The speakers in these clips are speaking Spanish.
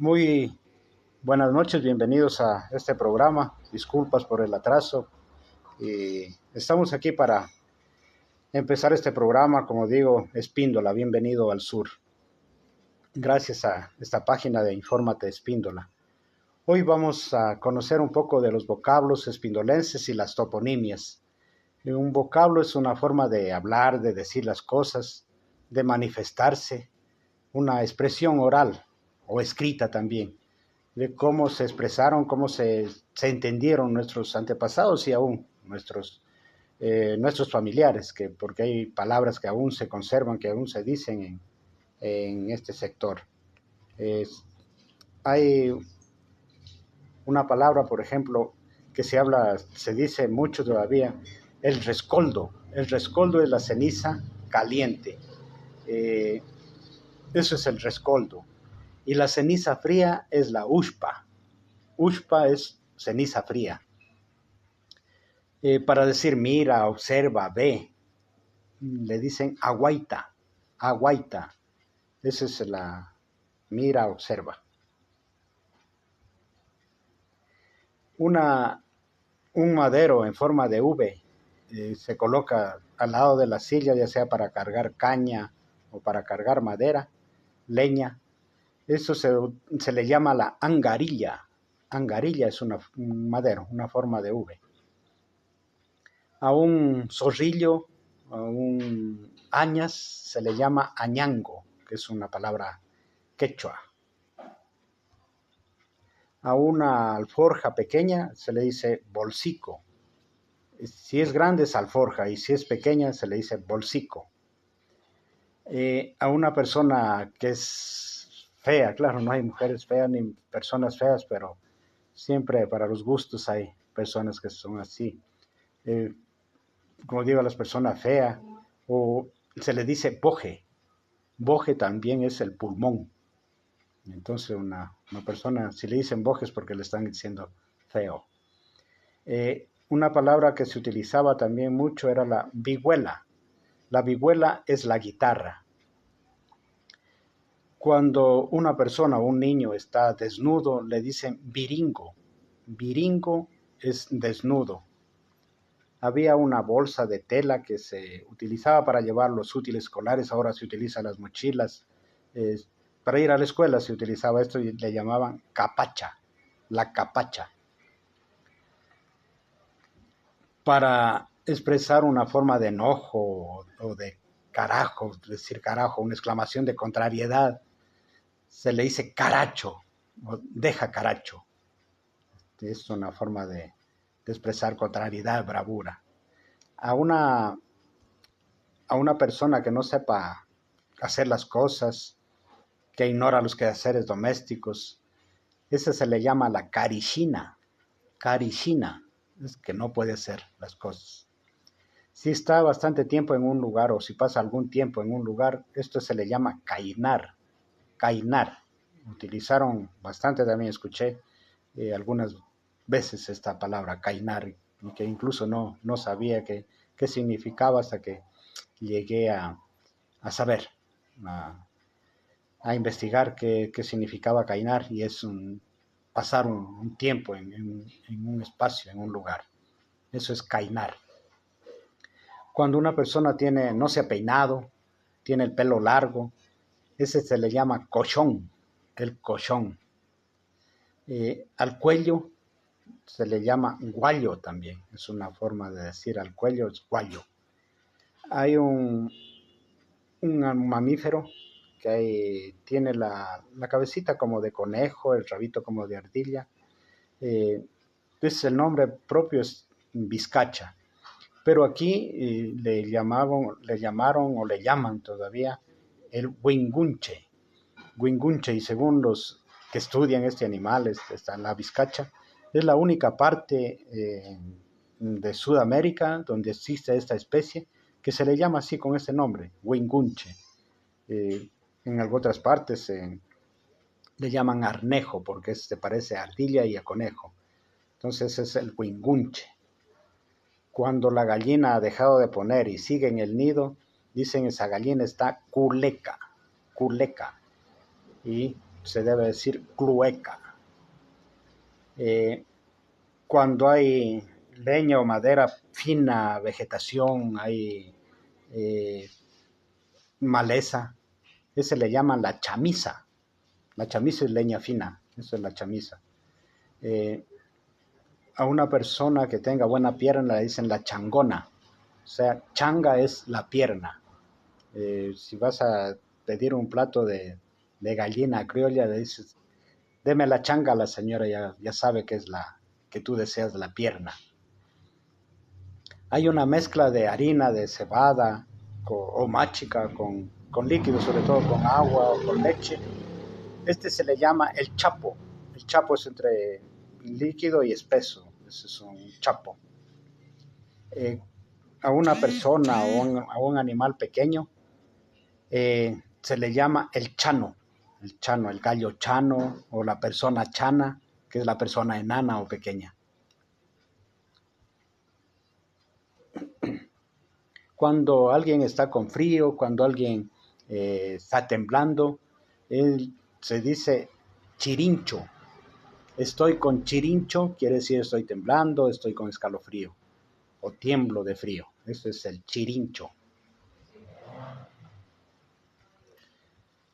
Muy buenas noches, bienvenidos a este programa. Disculpas por el atraso. Estamos aquí para empezar este programa, como digo, Espíndola, bienvenido al sur. Gracias a esta página de Infórmate Espíndola. Hoy vamos a conocer un poco de los vocablos espindolenses y las toponimias. Un vocablo es una forma de hablar, de decir las cosas, de manifestarse, una expresión oral o escrita también, de cómo se expresaron, cómo se entendieron nuestros antepasados y aún nuestros familiares, porque hay palabras que aún se conservan, que aún se dicen en este sector. Hay una palabra, por ejemplo, que se dice mucho todavía, el rescoldo. El rescoldo es la ceniza caliente. Eso es el rescoldo. Y la ceniza fría es la ushpa. Ushpa es ceniza fría. Para decir mira, observa, ve, le dicen aguaita, aguaita. Esa es la mira, observa. Un madero en forma de V se coloca al lado de la silla, ya sea para cargar caña o para cargar madera, leña. Eso se le llama la angarilla. Angarilla es un madero, una forma de V. A un zorrillo, a un añas, se le llama añango, que es una palabra quechua. A una alforja pequeña se le dice bolsico. Si es grande es alforja y si es pequeña se le dice bolsico. A una persona que es fea, claro, no hay mujeres feas ni personas feas, pero siempre para los gustos hay personas que son así. Como digo, a las personas feas, o se le dice boje. Boje también es el pulmón. Entonces una persona, si le dicen boje es porque le están diciendo feo. Una palabra que se utilizaba también mucho era la vihuela. La vihuela es la guitarra. Cuando una persona o un niño está desnudo, le dicen viringo. Viringo es desnudo. Había una bolsa de tela que se utilizaba para llevar los útiles escolares, ahora se utilizan las mochilas. Para ir a la escuela se utilizaba esto y le llamaban capacha, la capacha. Para expresar una forma de enojo o de carajo, decir carajo, una exclamación de contrariedad, se le dice caracho, o deja caracho. Es una forma de expresar contrariedad, bravura. A una persona que no sepa hacer las cosas, que ignora los quehaceres domésticos, ese se le llama la carishina. Carishina es que no puede hacer las cosas. Si está bastante tiempo en un lugar o si pasa algún tiempo en un lugar, esto se le llama cainar. Cainar. Utilizaron bastante, también escuché algunas veces esta palabra cainar, y que incluso no sabía qué significaba hasta que llegué a saber, a investigar qué significaba cainar, y es pasar un tiempo en un espacio, en un lugar. Eso es cainar. Cuando una persona no se ha peinado, tiene el pelo largo, ese se le llama cochón, el cochón. Al cuello se le llama guayo también, es una forma de decir al cuello, es guayo. Hay un mamífero que tiene la cabecita como de conejo, el rabito como de ardilla. El nombre propio es vizcacha. Pero aquí le llamaron o le llaman todavía el huingunche. Huingunche, y según los que estudian este animal, la vizcacha, es la única parte de Sudamérica donde existe esta especie que se le llama así con este nombre, huingunche. En algunas otras partes le llaman arnejo porque se parece a ardilla y a conejo. Entonces es el huingunche. Cuando la gallina ha dejado de poner y sigue en el nido, dicen esa gallina está culeca, culeca. Y se debe decir clueca. Cuando hay leña o madera fina, vegetación, hay maleza, ese le llaman la chamisa. La chamisa es leña fina, eso es la chamisa. A una persona que tenga buena pierna le dicen la changona. O sea, changa es la pierna. Si vas a pedir un plato de gallina criolla, le dices, deme la changa, la señora ya sabe que es que tú deseas la pierna. Hay una mezcla de harina de cebada o máchica con líquido, sobre todo con agua o con leche. Este se le llama el chapo. El chapo es entre líquido y espeso. Ese es un chapo. A una persona o a un animal pequeño se le llama el chano, el gallo chano o la persona chana, que es la persona enana o pequeña. Cuando alguien está con frío, cuando alguien está temblando, se dice chirincho. Estoy con chirincho, quiere decir estoy temblando, estoy con escalofrío o tiemblo de frío. Eso es el chirincho.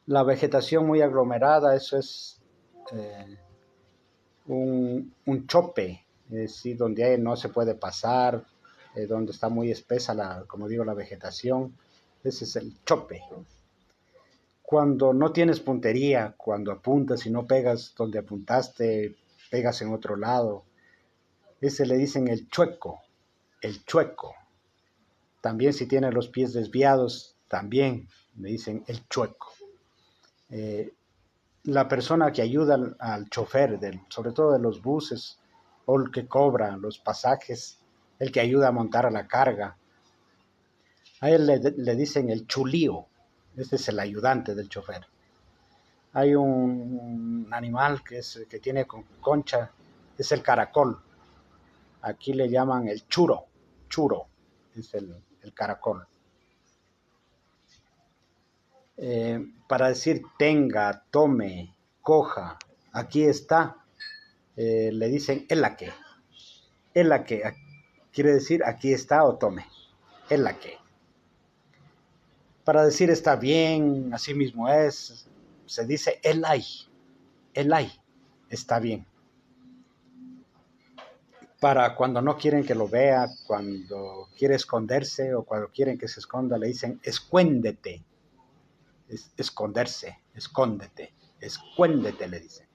La vegetación muy aglomerada, eso es un chope, es decir, donde no se puede pasar, donde está muy espesa, como digo, la vegetación. Ese es el chope. Cuando no tienes puntería, cuando apuntas y no pegas donde apuntaste, pegas en otro lado, ese le dicen el chueco, el chueco. También si tiene los pies desviados, también le dicen el chueco. La persona que ayuda al chofer, sobre todo de los buses, o el que cobra los pasajes, el que ayuda a montar a la carga, a él le dicen el chulío, este es el ayudante del chofer. Hay un animal que tiene concha, es el caracol, aquí le llaman el churo, es el caracol. Para decir tenga, tome, coja, aquí está, le dicen elaque. Elaque quiere decir aquí está o tome. Elaque. Para decir está bien, así mismo es, se dice elay. Elay, está bien. Para cuando no quieren que lo vea, cuando quiere esconderse o cuando quieren que se esconda, le dicen escuéndete. Esconderse, escóndete, escuéndete, le dicen.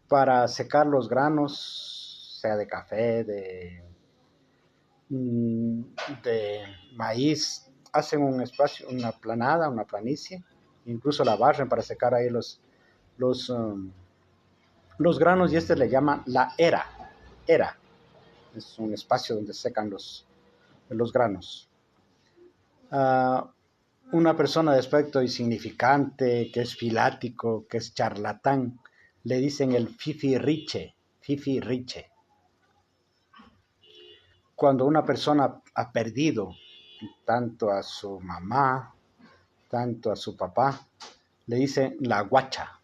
Para secar los granos, sea de café, de maíz, hacen un espacio, una planada, una planicie, incluso la barren para secar ahí los, los granos, y este le llaman la era, es un espacio donde secan los granos. Una persona de aspecto insignificante, que es filático, que es charlatán, le dicen el fifirriche, fifirriche. Cuando una persona ha perdido tanto a su mamá, tanto a su papá, le dicen la guacha.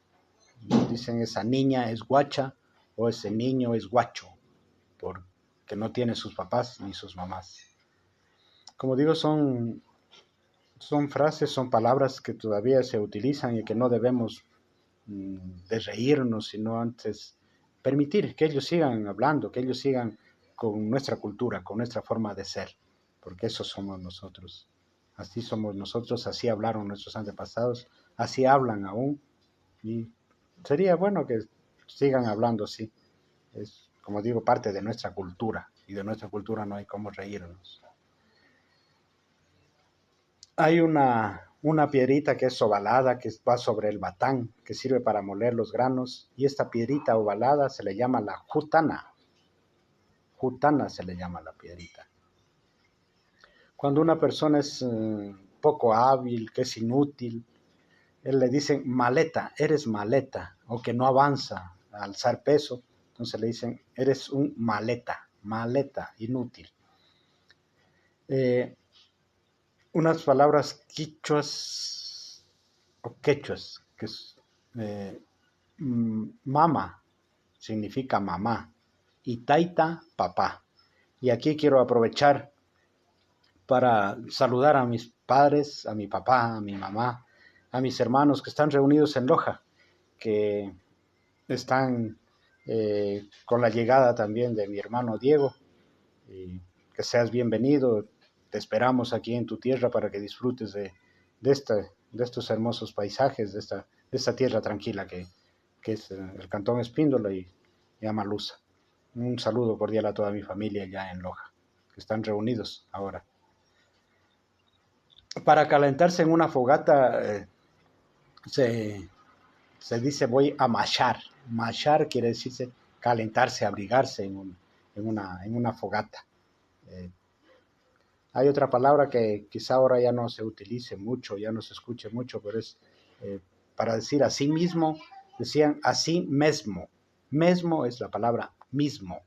Dicen esa niña es guacha o ese niño es guacho, porque no tiene sus papás ni sus mamás. Como digo, son frases, son palabras que todavía se utilizan y que no debemos de reírnos, sino antes permitir que ellos sigan hablando, que ellos sigan con nuestra cultura, con nuestra forma de ser, porque eso somos nosotros. Así somos nosotros, así hablaron nuestros antepasados, así hablan aún, y sería bueno que sigan hablando así. Es, como digo, parte de nuestra cultura, y de nuestra cultura no hay cómo reírnos. Hay una piedrita que es ovalada, que va sobre el batán, que sirve para moler los granos, y esta piedrita ovalada se le llama la jutana. Jutana se le llama la piedrita. Cuando una persona es poco hábil, que es inútil, él le dicen maleta, eres maleta, o que no avanza a alzar peso, entonces le dicen, eres un maleta, maleta, inútil. Unas palabras quichuas o quechuas, que Eh, Mama significa mamá y taita, papá. Y aquí quiero aprovechar para saludar a mis padres, a mi papá, a mi mamá, a mis hermanos que están reunidos en Loja, que están con la llegada también de mi hermano Diego. Y que seas bienvenido, te esperamos aquí en tu tierra para que disfrutes de estos hermosos paisajes, de esta tierra tranquila que es el Cantón Espíndola y Amaluza. Un saludo cordial a toda mi familia ya en Loja, que están reunidos ahora. Para calentarse en una fogata se, se dice voy a machar. Machar quiere decirse calentarse, abrigarse en una fogata. Eh, Hay otra palabra que quizá ahora ya no se utilice mucho, ya no se escuche mucho, pero es para decir a sí mismo, decían así mesmo. Mesmo es la palabra mismo.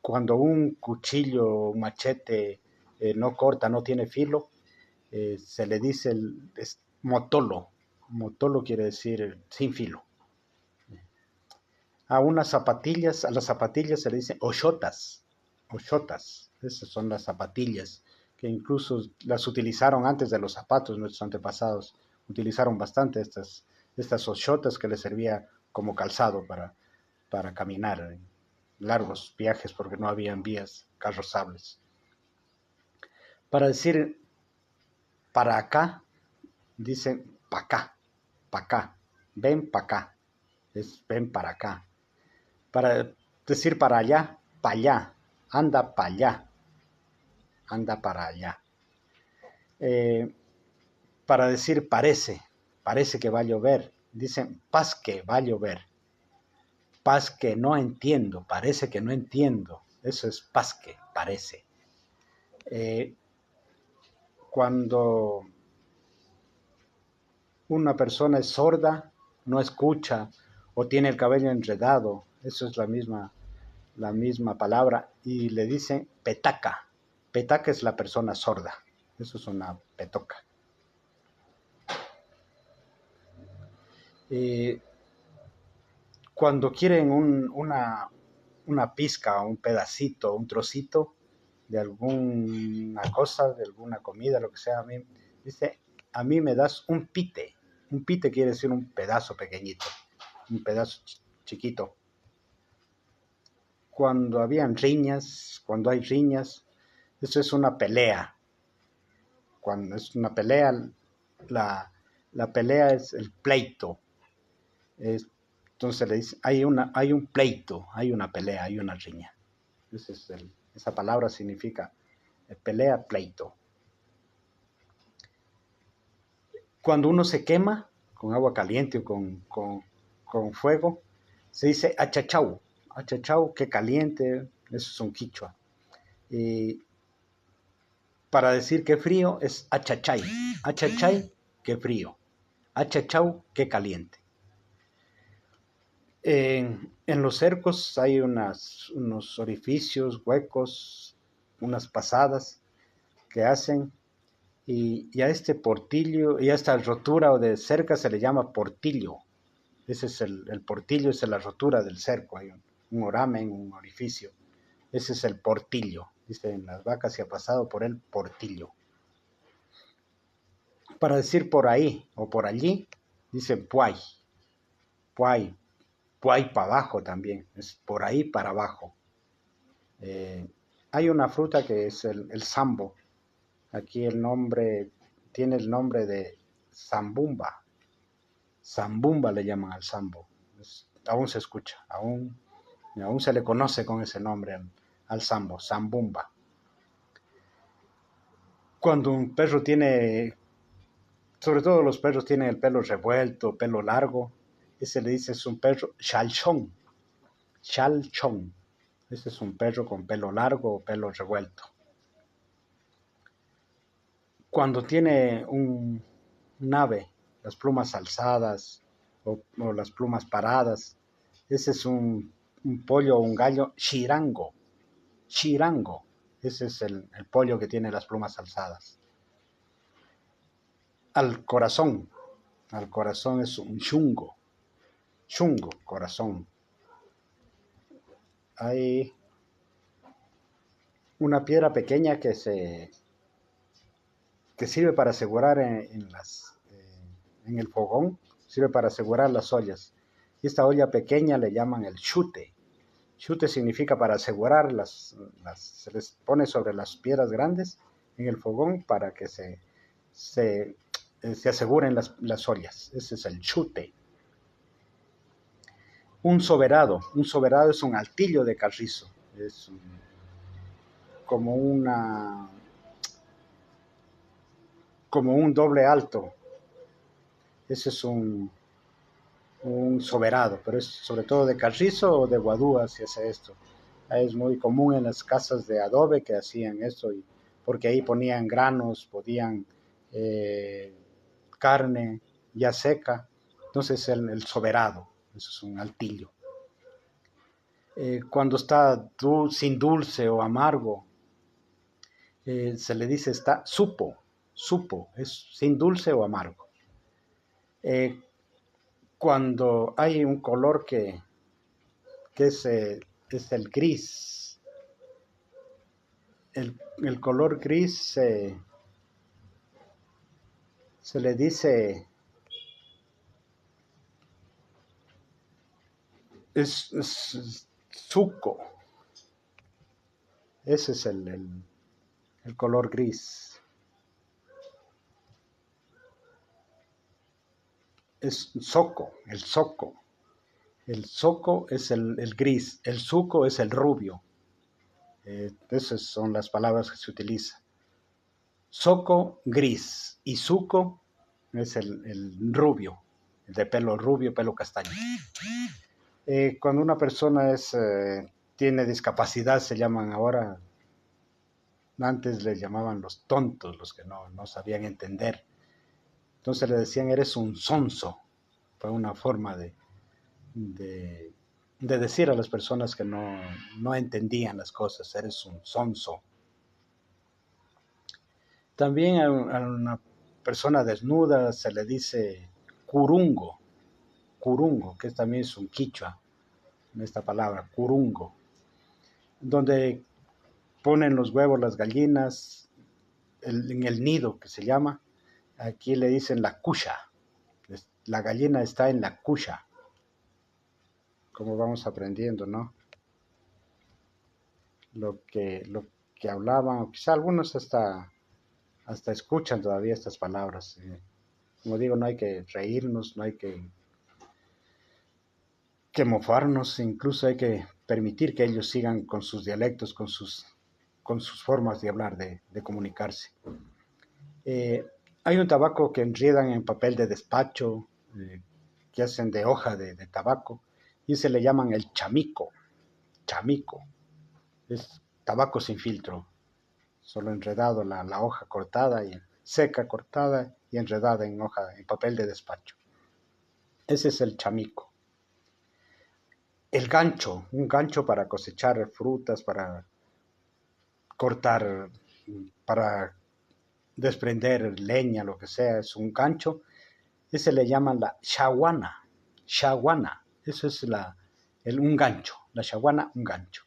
Cuando un cuchillo, un machete no corta, no tiene filo, se le dice motolo. Motolo quiere decir sin filo. A las zapatillas se le dice ochotas. Ochotas, esas son las zapatillas, que incluso las utilizaron antes de los zapatos, nuestros antepasados utilizaron bastante estas ochotas que les servía como calzado para caminar en largos viajes porque no habían vías carrozables. Para decir para acá, dicen pa' acá, ven para acá, es ven para acá. Para decir para allá, anda para allá, anda para allá. Eh, para decir parece que va a llover, dicen paz que va a llover, paz que no entiendo, parece que no entiendo, eso es paz que parece. Eh, Cuando una persona es sorda, no escucha o tiene el cabello enredado, eso es la misma palabra, y le dicen petaca. Petaca es la persona sorda, eso es una petoca. Eh, Cuando quieren una pizca, un pedacito, un trocito de alguna cosa, de alguna comida, lo que sea, dice, a mí me das un pite. Un pite quiere decir un pedazo pequeñito, un pedazo chiquito. Cuando habían riñas, cuando hay riñas, eso es una pelea. Cuando es una pelea, la pelea es el pleito. Entonces le dice, hay un pleito, hay una pelea, hay una riña. Esa palabra significa pelea, pleito. Cuando uno se quema con agua caliente o con fuego, se dice achachau. Achachau, que caliente, eso es un quichua. Y para decir que frío es achachay. Achachay, que frío. Achachau, que caliente. En los cercos hay unos orificios, huecos, unas pasadas que hacen y a este portillo, y a esta rotura o de cerca se le llama portillo. Ese es el portillo, esa es la rotura del cerco, hay un oramen, un orificio. Ese es el portillo. Dice, en las vacas se ha pasado por el portillo. Para decir por ahí o por allí, dice puay. Puay, puay para abajo también, es por ahí para abajo. Hay una fruta que es el sambo. Aquí tiene el nombre de zambumba. Zambumba le llaman al sambo. Aún se escucha, aún se le conoce con ese nombre al sambo, zambumba. Cuando un perro tiene, sobre todo los perros tienen el pelo revuelto, pelo largo, ese le dice es un perro chalchón. Chalchón. Ese es un perro con pelo largo o pelo revuelto. Cuando tiene un ave, las plumas alzadas o las plumas paradas, ese es un pollo o un gallo chirango. Chirango. Ese es el pollo que tiene las plumas alzadas. Al corazón. al corazón es un chungo, chungo, corazón. Hay una piedra pequeña que sirve para asegurar en el fogón, sirve para asegurar las ollas. Y esta olla pequeña le llaman el chute. Chute significa para asegurar se les pone sobre las piedras grandes en el fogón para que se aseguren las ollas. Ese es el chute. Un soberado es un altillo de carrizo. Es como como un doble alto. Ese es un soberado, pero es sobre todo de carrizo o de guadúa si hace esto. Es muy común en las casas de adobe que hacían esto, porque ahí ponían granos, podían carne ya seca. Entonces el soberado, eso es un altillo. Cuando está sin dulce o amargo, se le dice está supo, es sin dulce o amargo. Cuando hay un color que es el gris, el color gris se le dice, es suco, ese es el color gris. Es soco, el soco. El soco es el gris, el suco es el rubio. Esas son las palabras que se utilizan. Soco, gris, y suco es el rubio, el de pelo rubio, pelo castaño. Cuando una persona tiene discapacidad, se llaman ahora, antes les llamaban los tontos, los que no sabían entender. Entonces le decían, eres un sonso. Fue una forma de decir a las personas que no entendían las cosas, eres un sonso. También a una persona desnuda se le dice curungo, que también es un quichua, esta palabra, curungo, donde ponen los huevos las gallinas en el nido que se llama, aquí le dicen la cucha, la gallina está en la cucha, como vamos aprendiendo, ¿no? Lo que hablaban, o quizá algunos hasta escuchan todavía estas palabras. Como digo, no hay que reírnos, no hay que mofarnos, incluso hay que permitir que ellos sigan con sus dialectos, con sus formas de hablar, de comunicarse. Hay un tabaco que enriedan en papel de despacho, que hacen de hoja de tabaco, y se le llaman el chamico. Chamico. Es tabaco sin filtro, solo enredado la hoja cortada, y seca, cortada y enredada en papel de despacho. Ese es el chamico. El gancho, un gancho para cosechar frutas, para cortar, para desprender leña, lo que sea, es un gancho. Ese le llaman la shawana. Shawana, eso es un gancho. La shawana, un gancho.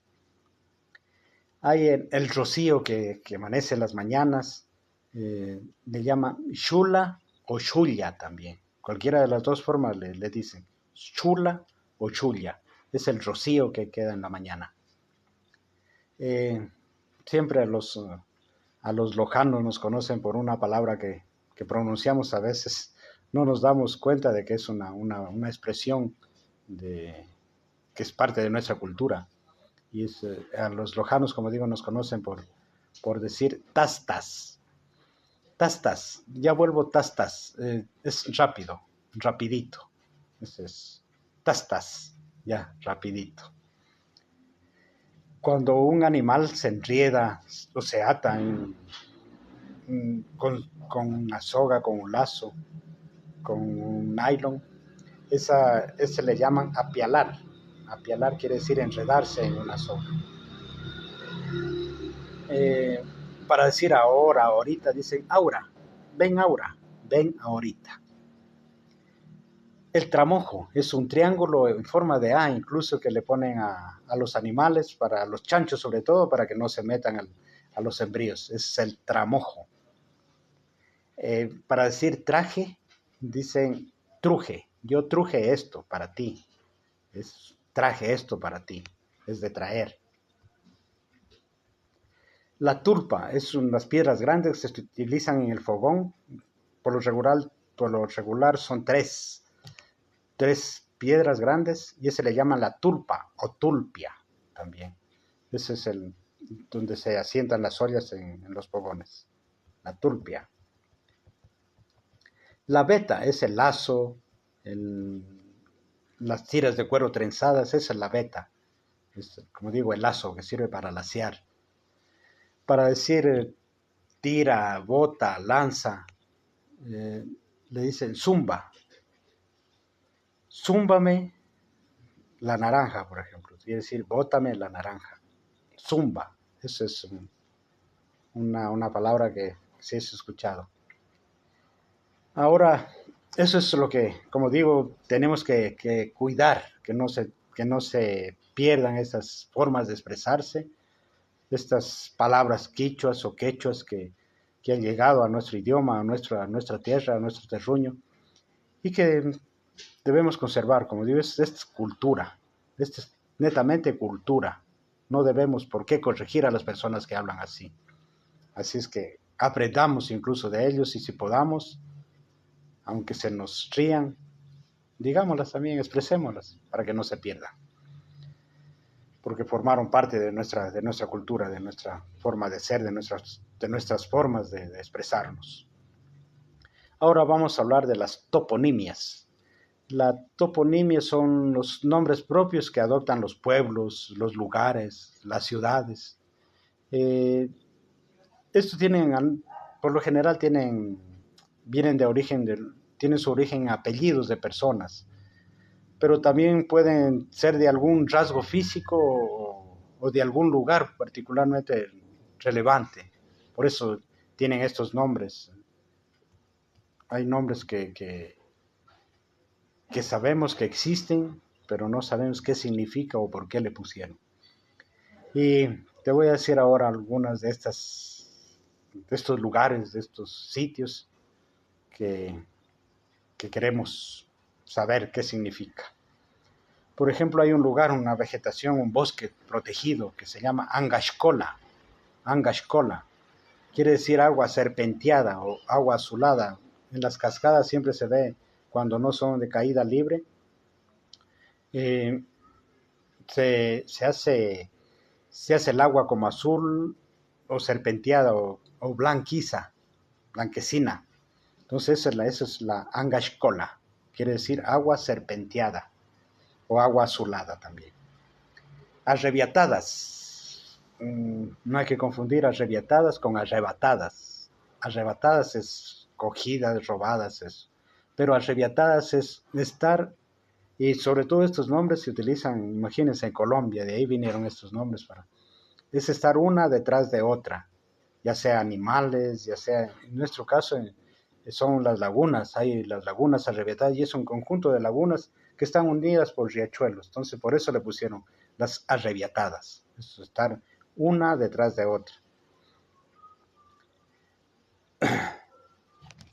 Hay el rocío que amanece en las mañanas, le llaman shula o shulla también. Cualquiera de las dos formas le dicen shula o shulla. Es el rocío que queda en la mañana. Siempre a los lojanos nos conocen por una palabra que pronunciamos a veces. No nos damos cuenta de que es una expresión que es parte de nuestra cultura. Y a los lojanos, como digo, nos conocen por decir tastas. Tastas, ya vuelvo tastas. Es rápido, rapidito. Ese es tastas, ya, rapidito. Cuando un animal se enrieda o se ata con una soga, con un lazo, con un nylon, ese le llaman apialar. Apialar quiere decir enredarse en una soga. Para decir ahora, ahorita, dicen aura, ven ahorita. El tramojo es un triángulo en forma de A, incluso que le ponen a los animales, para los chanchos sobre todo, para que no se metan a los embrios. Ese es el tramojo. Para decir traje, dicen truje. Yo truje esto para ti. Traje esto para ti. Es de traer. La tulpa es unas piedras grandes que se utilizan en el fogón. Por lo regular son tres piedras grandes y ese le llaman la tulpa o tulpia también. Ese es el donde se asientan las ollas en los fogones. La tulpia. La veta es el lazo, el, las tiras de cuero trenzadas, esa es la veta. Es, como digo, el lazo que sirve para lacear. Para decir tira, bota, lanza, le dicen zumba. Zúmbame la naranja, por ejemplo. Quiere decir, bótame la naranja. Zumba. Esa es una palabra que sí es escuchado. Ahora, eso es lo que, como digo, tenemos que cuidar, que no se pierdan estas formas de expresarse, estas palabras quichuas o quechuas que han llegado a nuestro idioma, a nuestra tierra, a nuestro terruño, y que debemos conservar. Como digo, esta es cultura, esta es netamente cultura. No debemos por qué corregir a las personas que hablan así. Así es que aprendamos incluso de ellos y si podamos, aunque se nos rían, digámoslas también, expresémoslas para que no se pierdan. Porque formaron parte de nuestra cultura, de nuestra forma de ser, de nuestras formas de expresarnos. Ahora vamos a hablar de las toponimias. La toponimia son los nombres propios que adoptan los pueblos, los lugares, las ciudades. Estos por lo general vienen de tienen su origen en apellidos de personas, pero también pueden ser de algún rasgo físico o de algún lugar particularmente relevante. Por eso tienen estos nombres. Hay nombres que sabemos que existen, pero no sabemos qué significa o por qué le pusieron. Y te voy a decir ahora algunas de estos lugares, de estos sitios que queremos saber qué significa. Por ejemplo, hay un lugar, una vegetación, un bosque protegido que se llama Angashkola. Angashkola quiere decir agua serpenteada o agua azulada. En las cascadas siempre se ve cuando no son de caída libre. Se hace el agua como azul o serpenteada o blanquecina. Entonces esa es la Angashkola, quiere decir agua serpenteada o agua azulada también. Arrebiatadas, no hay que confundir arrebiatadas con arrebatadas. Arrebatadas es cogidas, robadas, pero arrebiatadas es estar. Y sobre todo estos nombres se utilizan, imagínense, en Colombia, de ahí vinieron estos nombres es estar una detrás de otra, ya sea animales, ya sea, en nuestro caso son las lagunas, hay las lagunas arrebiatadas y es un conjunto de lagunas que están unidas por riachuelos, entonces por eso le pusieron las arrebiatadas, es estar una detrás de otra.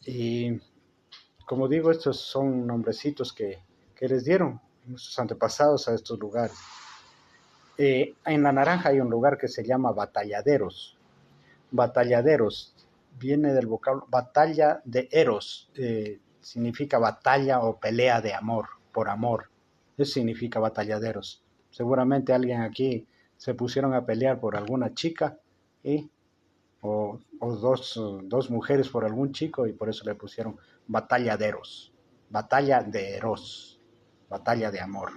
Y como digo, estos son nombrecitos que les dieron nuestros antepasados a estos lugares. En La Naranja hay un lugar que se llama Batalladeros. Batalladeros viene del vocablo batalla de eros, significa batalla o pelea de amor, por amor. Eso significa batalladeros. Seguramente alguien aquí se pusieron a pelear por alguna chica o dos mujeres por algún chico y por eso le pusieron batalladeros, batalla de eros, batalla de amor.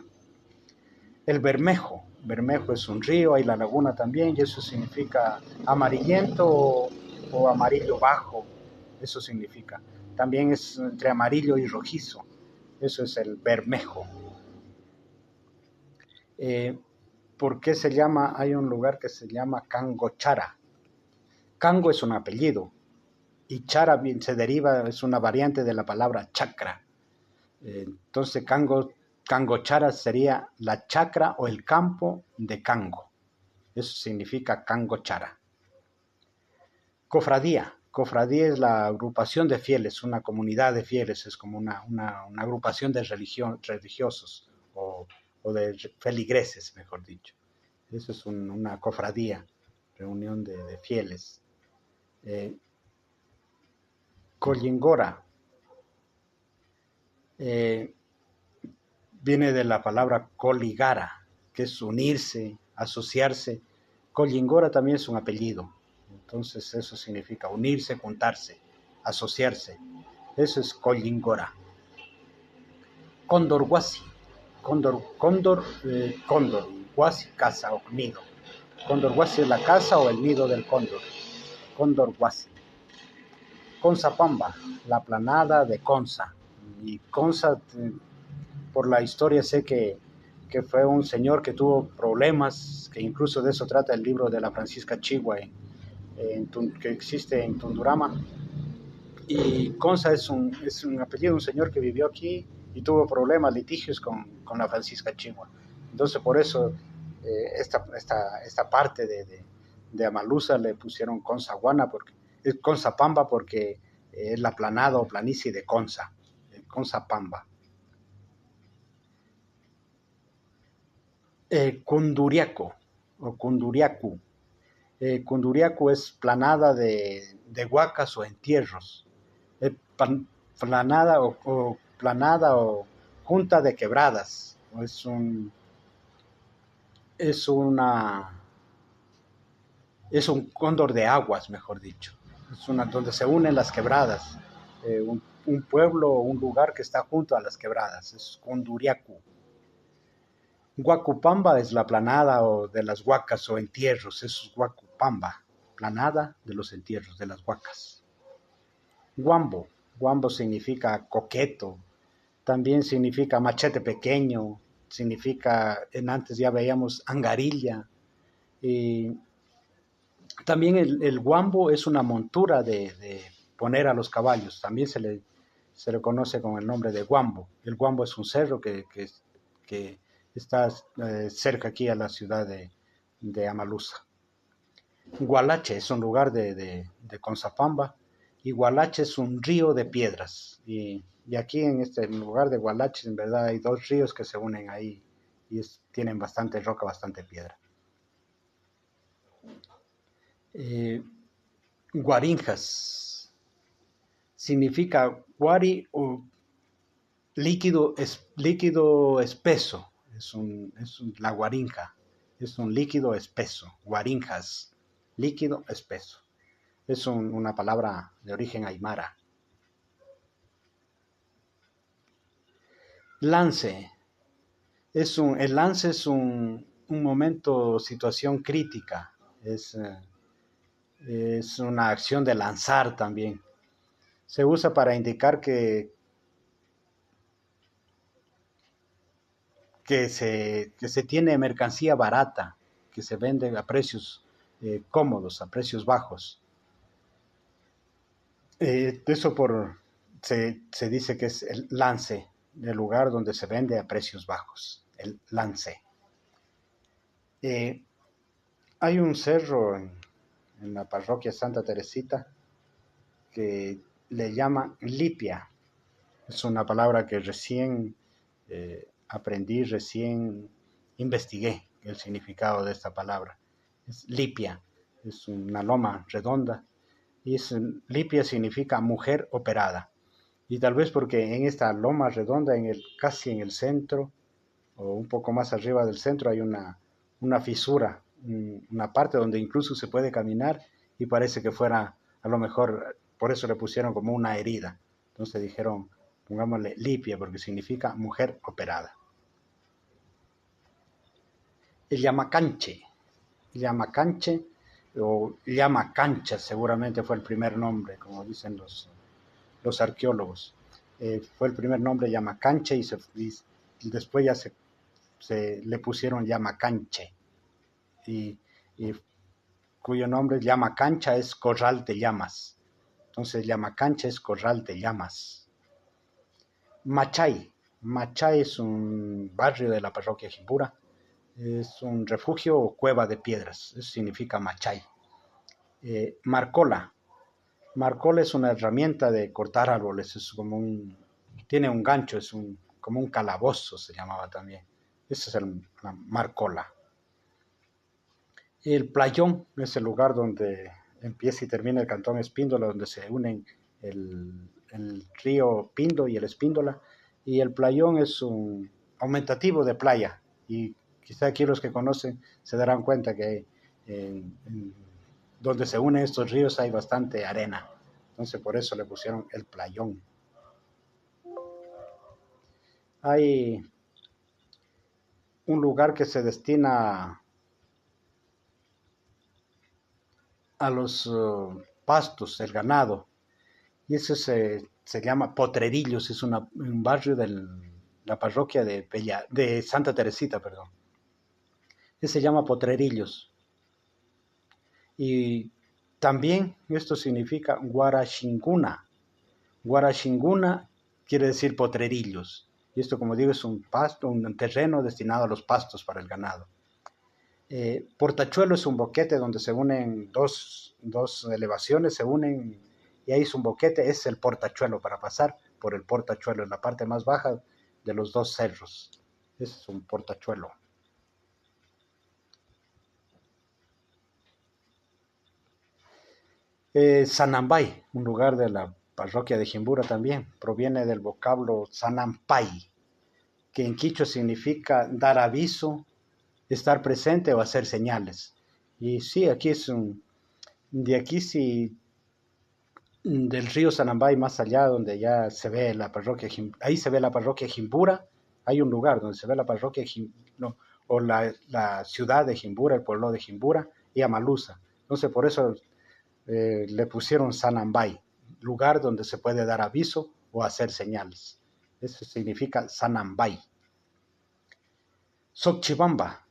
El Bermejo es un río, hay la laguna también, y eso significa amarillento o amarillo bajo, eso significa. También es entre amarillo y rojizo, eso es el Bermejo. ¿Por qué se llama? Hay un lugar que se llama Cangochara. Cango es un apellido, y Chara se deriva, es una variante de la palabra chacra. Entonces, Cangochara sería la chacra o el campo de Cango. Eso significa Cangochara. Cofradía. Cofradía es la agrupación de fieles, una comunidad de fieles, es como una agrupación de religiosos o de feligreses, mejor dicho. Eso es una cofradía, reunión de fieles. Collingora viene de la palabra coligara, que es unirse, asociarse. Collingora también es un apellido. Entonces eso significa unirse, juntarse, asociarse. Eso es Collingora. Cóndor Huasi. Cóndor. Huasi, casa o nido. Cóndor Huasi es la casa o el nido del cóndor. Cóndor Huasi. Conzapamba, la planada de Conza. Y Conza, por la historia sé que fue un señor que tuvo problemas, que incluso de eso trata el libro de la Francisca Chigua, que existe en Tundurama. Y Conza es un apellido de un señor que vivió aquí y tuvo problemas, litigios con la Francisca Chigua. Entonces por eso esta parte de Amalusa le pusieron Conzaguana, Conzapamba, porque es la planada o planicie de Conza, Conzapamba. Cunduriaco o Cunduriacu. Cunduriacu es planada de huacas o entierros. Planada o junta de quebradas. Es un cóndor de aguas, mejor dicho. Es donde se unen las quebradas. Un pueblo o un lugar que está junto a las quebradas. Es Cunduriacu. Huacupamba es la planada o de las huacas o entierros. Es Huacupamba, planada de los entierros, de las huacas. Guambo. Guambo significa coqueto. También significa machete pequeño. Significa, antes ya veíamos angarilla. Y también el guambo es una montura de poner a los caballos. También se le conoce con el nombre de guambo. El guambo es un cerro que está cerca aquí a la ciudad de Amalusa. Gualache es un lugar de Conzapamba y Gualache es un río de piedras. Y aquí en este lugar de Gualache en verdad hay dos ríos que se unen ahí y tienen bastante roca, bastante piedra. Guarinjas significa guari o líquido espeso. La guarinja es un líquido espeso. Guarinjas, líquido espeso. Es una palabra de origen aymara. Lance. El lance es un momento, situación crítica. Es una acción de lanzar también. Se usa para indicar que se tiene mercancía barata, que se vende a precios cómodos, a precios bajos. Eso se dice que es el lance, el lugar donde se vende a precios bajos, el lance. Hay un cerro en la parroquia Santa Teresita que le llama Lipia. Es una palabra que recién aprendí, recién investigué el significado de esta palabra. Es Lipia, es una loma redonda. Y Lipia significa mujer operada. Y tal vez porque en esta loma redonda, casi en el centro, o un poco más arriba del centro, hay una fisura, una parte donde incluso se puede caminar y parece que fuera, a lo mejor, por eso le pusieron como una herida. Entonces dijeron, pongámosle Lipia, porque significa mujer operada. El Yamacanche o Yamacancha seguramente fue el primer nombre, como dicen los arqueólogos. Fue el primer nombre Yamacanche y después ya se le pusieron Yamacanche, y cuyo nombre Yamacancha es corral de llamas. Entonces Yamacancha es corral de llamas. Machay Machay es un barrio de la parroquia Jimbura. Es un refugio o cueva de piedras. Eso significa Machay. Marcola. Marcola es una herramienta de cortar árboles. Es como tiene un gancho, como un calabozo se llamaba también. Ese es la Marcola. El Playón es el lugar donde empieza y termina el cantón Espíndola, donde se unen el río Pindo y el Espíndola. Y el Playón es un aumentativo de playa. Y quizá aquí los que conocen se darán cuenta que donde se unen estos ríos hay bastante arena. Entonces por eso le pusieron el Playón. Hay un lugar que se destina a los pastos, el ganado, y eso se llama Potrerillos, es un barrio de la parroquia de Santa Teresita, perdón. Ese se llama Potrerillos. Y también esto significa Guaraxinguna. Guaraxinguna quiere decir potrerillos. Y esto, como digo, es un pasto, un terreno destinado a los pastos para el ganado. Portachuelo es un boquete donde se unen dos elevaciones, se unen y ahí es un boquete, es el portachuelo para pasar por el portachuelo, en la parte más baja de los dos cerros. Ese es un portachuelo. Sanambay, un lugar de la parroquia de Jimbura también, proviene del vocablo Sanampay, que en quichua significa dar aviso, estar presente o hacer señales. Y sí, de aquí sí, del río Sanambay más allá, donde ya se ve la parroquia, ahí se ve la parroquia Jimbura, hay un lugar donde se ve la parroquia, no, o la ciudad de Jimbura, el pueblo de Jimbura, y Amalusa. Entonces por eso le pusieron Sanambay, lugar donde se puede dar aviso o hacer señales. Eso significa Sanambay. Xochibamba,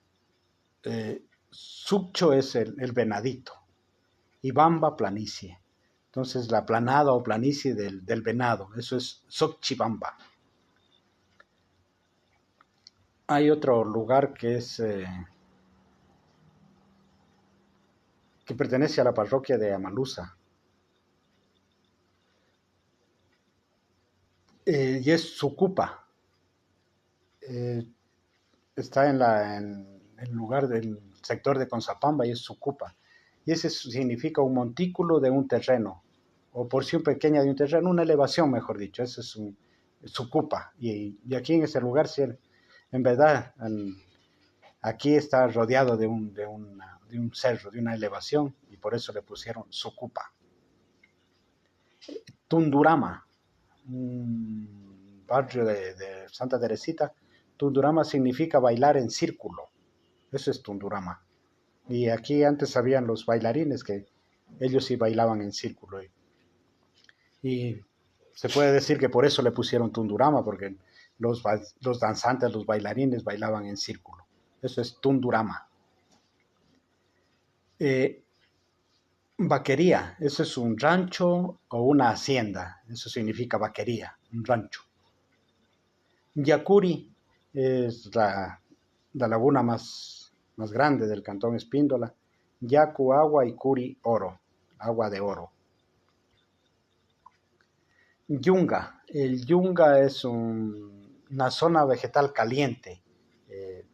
Sucho es el venadito y Bamba planicie. Entonces la planada o planicie del venado, eso es Xochibamba. Hay otro lugar que pertenece a la parroquia de Amalusa, y es Sucupa. Eh, Está en el lugar del sector de Conzapamba y es Sucupa. Y ese significa un montículo de un terreno, o porción pequeña de un terreno, una elevación, mejor dicho. Ese es Sucupa. Y aquí en ese lugar, en verdad, aquí está rodeado de un cerro, de una elevación, y por eso le pusieron Sucupa. Tundurama, un barrio de Santa Teresita. Tundurama significa bailar en círculo. Eso es Tundurama. Y aquí antes habían los bailarines que ellos sí bailaban en círculo. Y se puede decir que por eso le pusieron Tundurama, porque los danzantes, los bailarines bailaban en círculo. Eso es Tundurama. Eh, Vaquería, eso es un rancho o una hacienda. Eso significa vaquería, un rancho. Yacuri es la laguna más grande del cantón Espíndola. Yacu, agua, y Curi, oro, agua de oro. Yunga. El yunga es una zona vegetal caliente. Eh,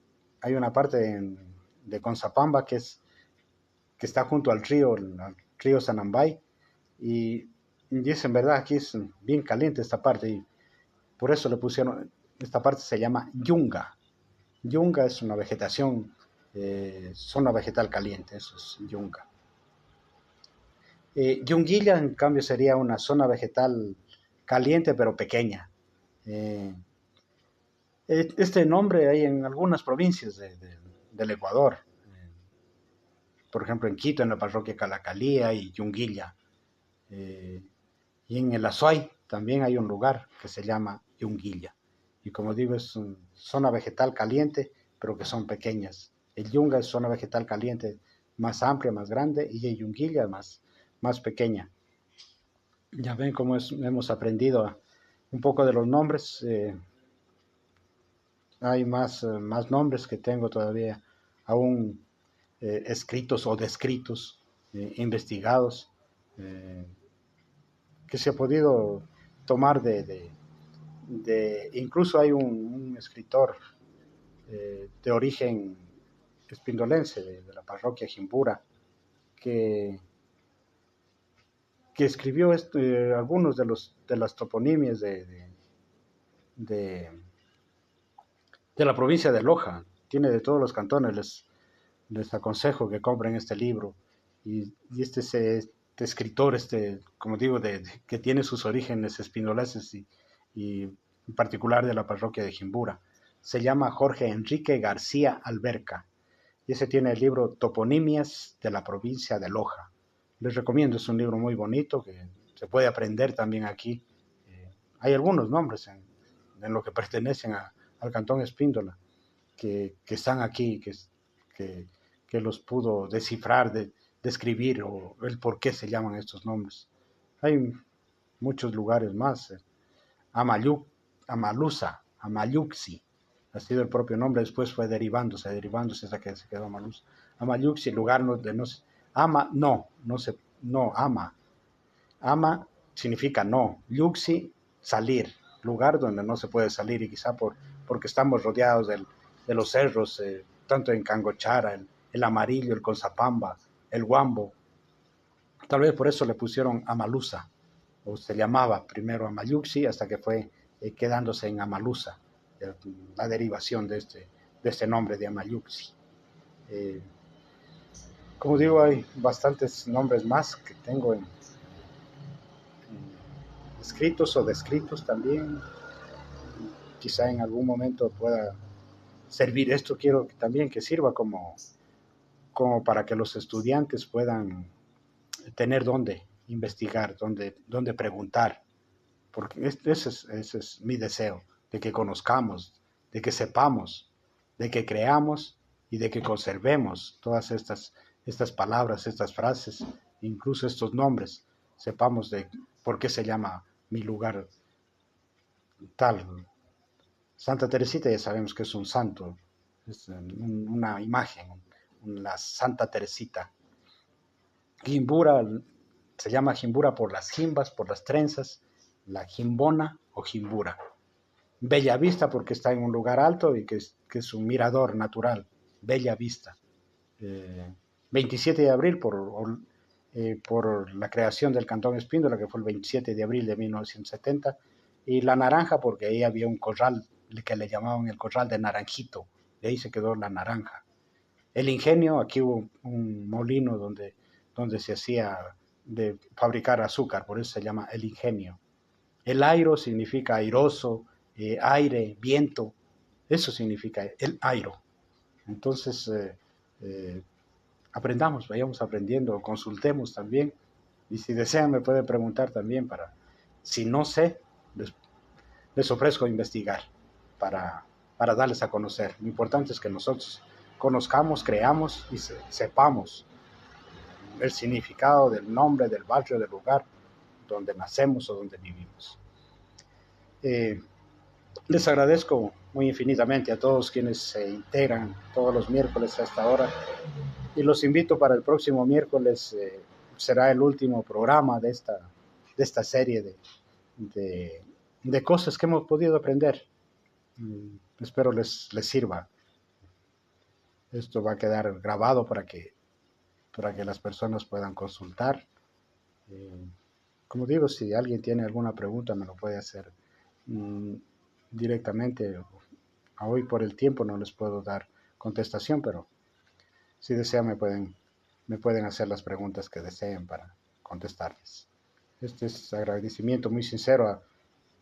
Hay una parte de Conzapamba que está junto al río Sanambay, y es en verdad aquí es bien caliente esta parte, y por eso le pusieron, esta parte se llama yunga. Yunga es una vegetación, zona vegetal caliente, eso es yunga. Yunguilla, en cambio, sería una zona vegetal caliente pero pequeña. Eh, este nombre hay en algunas provincias del Ecuador. Por ejemplo, en Quito, en la parroquia Calacalía y Yunguilla. Eh, y en el Azuay también hay un lugar que se llama Yunguilla. Y como digo, es una zona vegetal caliente, pero que son pequeñas. El Yunga es zona vegetal caliente más amplia, más grande, y el Yunguilla más pequeña. Ya ven cómo hemos aprendido un poco de los nombres. hay más nombres que tengo todavía aún escritos o descritos, investigados, eh, que se ha podido tomar incluso hay un escritor de origen espindolense, de la parroquia Jimbura, que, que escribió algunos de las toponimias de, de la provincia de Loja. Tiene de todos los cantones, les aconsejo que compren este libro. Y este escritor, como digo, que tiene sus orígenes espindoleses y en particular de la parroquia de Jimbura, se llama Jorge Enrique García Alberca. Y ese tiene el libro Toponimias de la provincia de Loja. Les recomiendo, es un libro muy bonito que se puede aprender también aquí. Hay algunos nombres en lo que pertenecen al cantón Espíndola que están aquí, que, que los pudo descifrar, describir o el por qué se llaman estos nombres. Hay muchos lugares más. Amayuc, Amalusa, Amayuxi, ha sido el propio nombre, después fue derivándose hasta que se quedó Amalusa. Amayuxi, lugar donde no se... Ama, no, ama. Ama significa no. Yuxi, salir, lugar donde no se puede salir y quizá porque estamos rodeados de los cerros, tanto en Cangochara, el Amarillo, el Conzapamba, el Huambo. Tal vez por eso le pusieron Amalusa, o se llamaba primero Amayuxi hasta que fue quedándose en Amalusa, la derivación de este nombre de Amayuxi. Eh, como digo, hay bastantes nombres más que tengo escritos o descritos también. Quizá en algún momento pueda servir esto, quiero también que sirva como para que los estudiantes puedan tener dónde investigar, dónde preguntar, porque ese es mi deseo, de que conozcamos, de que sepamos, de que creamos y de que conservemos todas estas palabras, estas frases, incluso estos nombres, sepamos de por qué se llama mi lugar tal. Santa Teresita ya sabemos que es un santo, es una imagen, la Santa Teresita. Jimbura se llama Jimbura por las jimbas, por las trenzas, la jimbona o jimbura. Bella Vista porque está en un lugar alto y que es un mirador natural, Bella Vista. Eh, 27 de abril por la creación del Cantón Espíndola, que fue el 27 de abril de 1970, y La Naranja porque ahí había un corral que le llamaban el corral de Naranjito, de ahí se quedó La Naranja. El Ingenio, aquí hubo un molino donde se hacía de fabricar azúcar, por eso se llama El Ingenio. El airo significa airoso, aire, viento, eso significa el airo. Entonces, aprendamos, vayamos aprendiendo, consultemos también. Y si desean, me pueden preguntar también si no sé, les ofrezco investigar para, para darles a conocer. Lo importante es que nosotros conozcamos, creamos y sepamos el significado del nombre, del barrio, del lugar donde nacemos o donde vivimos. Eh, Les agradezco muy infinitamente a todos quienes se integran todos los miércoles a esta hora y los invito para el próximo miércoles. Será el último programa de esta serie de, de cosas que hemos podido aprender. Espero les sirva. Esto va a quedar grabado para que las personas puedan consultar. Eh, Como digo, si alguien tiene alguna pregunta me lo puede hacer directamente. Hoy por el tiempo no les puedo dar contestación, pero si desean me pueden hacer las preguntas que deseen para contestarles. Este es agradecimiento muy sincero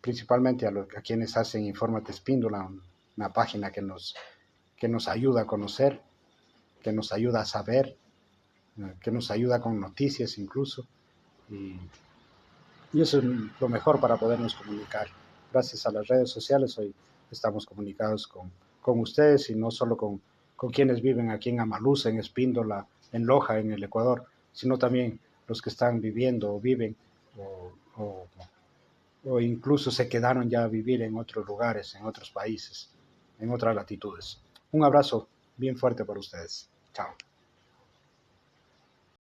principalmente a quienes hacen Infórmate Espíndola, una página que nos ayuda a conocer, que nos ayuda a saber, que nos ayuda con noticias incluso. Y, y eso es lo mejor para podernos comunicar. Gracias a las redes sociales hoy estamos comunicados con ustedes y no solo con quienes viven aquí en Amalusa, en Espíndola, en Loja, en el Ecuador, sino también los que están viviendo o viven o, o, o incluso se quedaron ya a vivir en otros lugares, en otros países. en otras latitudes. Un abrazo bien fuerte para ustedes. Chao.